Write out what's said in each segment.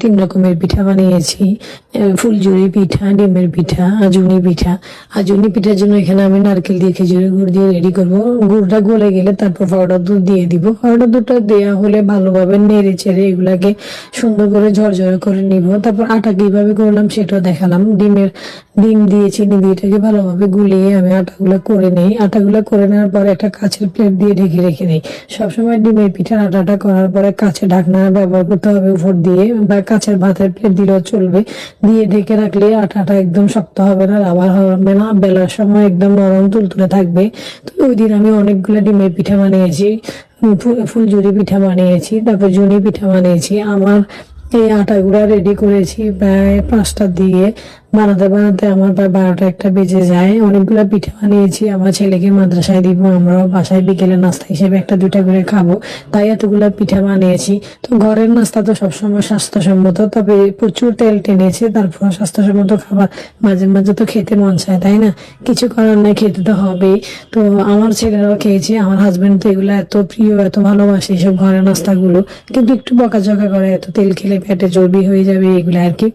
তিন রকমের পিঠা বানিয়েছি, ফুলঝুরি পিঠা, ডিমের পিঠা, আজুনি পিঠা। আজুনি পিঠার জন্য এখানে আমি নারকেল দিয়ে খেজুরের গুড় দিয়ে রেডি করব। গুড়টা গলে গেলে তারপর পাউডার দুধ দিয়ে দিব। পাউডার দুধটা দেওয়া হলে ভালোভাবে নেড়ে চেড়ে এগুলাকে সুন্দর করে ঝরঝরে করে নিব। তারপর আটা কিভাবে করলাম সেটাও দেখালাম। ডিম দিয়ে চিনি দিয়ে এটাকে ভালোভাবে গুলিয়ে আমি আটাগুলো করে নিই। আটাগুলো করে নেওয়ার পর একটা কাঁচের প্লেট দিয়ে ঢেকে রেখে দিই। সবসময় ডিমের পিঠার আটাটা করার পরে কাঁচের ঢাকনা ব্যবহার করতে হবে উপর দিয়ে, বা কাঁচের ভাতের প্লেট দিলেও চলবে। দিয়ে ঢেকে রাখলে আটাটা একদম শক্ত হবে না, রাবার হবে না, বেলার সময় একদম নরম তুলতুলে থাকবে। তো ওই দিন আমি অনেকগুলো ডিমের পিঠা বানিয়েছি, ফুলঝুরি পিঠা বানিয়েছি, তারপর ঝুনি পিঠা বানিয়েছি। আমার এই আটাগুলা রেডি করেছি প্রায় 5টার দিকে। বানাতে বানাতে আমার প্রায় 12টা 1টা বেজে যায়। অনেকগুলা পিঠা বানিয়েছি, আমার ছেলেকে মাদ্রাসায় দিব, আমরাও বাসায় বিকেলে নাস্তা হিসেবে 1টা 2টা করে খাবো, তাই এতগুলা পিঠা বানিয়েছি। তো ঘরের নাস্তা তো সবসময় স্বাস্থ্যসম্মত, তবে প্রচুর তেল টেনেছে। তারপর স্বাস্থ্যসম্মত খাবার মাঝে মাঝে তো খেতে মন চায়, তাই না? কিছু করার নাই, খেতে তো হবেই। তো আমার ছেলেরাও খেয়েছে, আমার হাজবেন্ড তো এগুলো এত প্রিয়, এত ভালোবাসে এইসব ঘরের নাস্তাগুলো, কিন্তু একটু বকাঝকা করে, এত তেল খেলে পেটে চর্বি হয়ে যাবে এগুলো আর কি।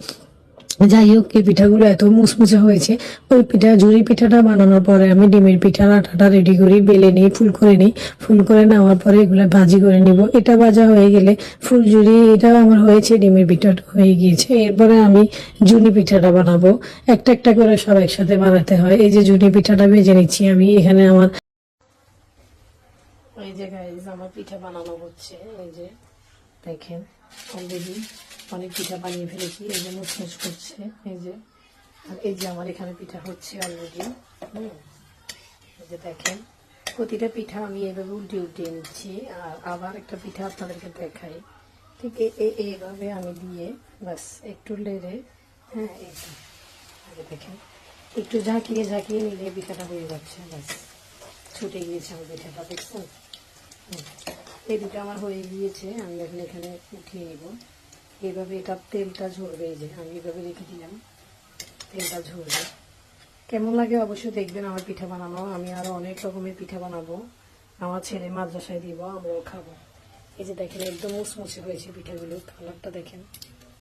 যাই হোক, এই পিঠাগুলো এত মুচমুচে হয়েছে। ওই ঝুরি পিঠাটা বানানোর পরে আমি ডিমের পিঠার আটাটা রেডি করি, বেলে নিই, ফুল করে নিই। ফুল করে নেওয়ার পরে এগুলো ভাজি করে নিব। এটা ভাজা হয়ে গেলে ফুলঝুরি এটাও আমার হয়েছে, ডিমের পিঠাটা হয়ে গিয়েছে। এরপরে আমি ঝুনি পিঠাটা বানাবো। একটা একটা করে সব একসাথে বানাতে হয়। এই যে ঝুনি পিঠাটা ভেজে নিচ্ছি আমি এখানে। এই যে গাইস, আমার পিঠা বানানো হচ্ছে। এই যে দেখেন, অলরেডি অনেক পিঠা বানিয়ে ফেলেছি। এই যে মুচমুচ করছে, এই যে। আর এই যে আমার এখানে পিঠা হচ্ছে অলরেডি। এই যে দেখেন, প্রতিটা পিঠা আমি এভাবে উল্টে উল্টিয়ে নিচ্ছি। আর আবার একটা পিঠা আপনাদেরকে দেখাই, ঠিক এইভাবে আমি দিয়ে বাস একটু লেড়ে, হ্যাঁ এই যে দেখেন, একটু ঝাঁকিয়ে ঝাঁকিয়ে নিলে পিঠাটা হয়ে যাচ্ছে। বাস ছুটে গিয়েছে আমার পিঠাটা, দেখছেন? এই দুটো আমার হয়ে গিয়েছে। আমি এখন এখানে উঠিয়ে নিব। এইভাবে এটা তেলটা ঝরবে। এই যে আমি এইভাবে রেখে দিলাম, তেলটা ঝরবে। কেমন লাগে অবশ্যই দেখবেন আমার পিঠা বানানো। আমি আরো অনেক রকমের পিঠা বানাবো, আমার ছেলে মাদ্রাসায় দিব, আমরাও খাবো। এই যে দেখেন, একদম মুচমুচে হয়েছে পিঠাগুলো, কালারটা দেখেন।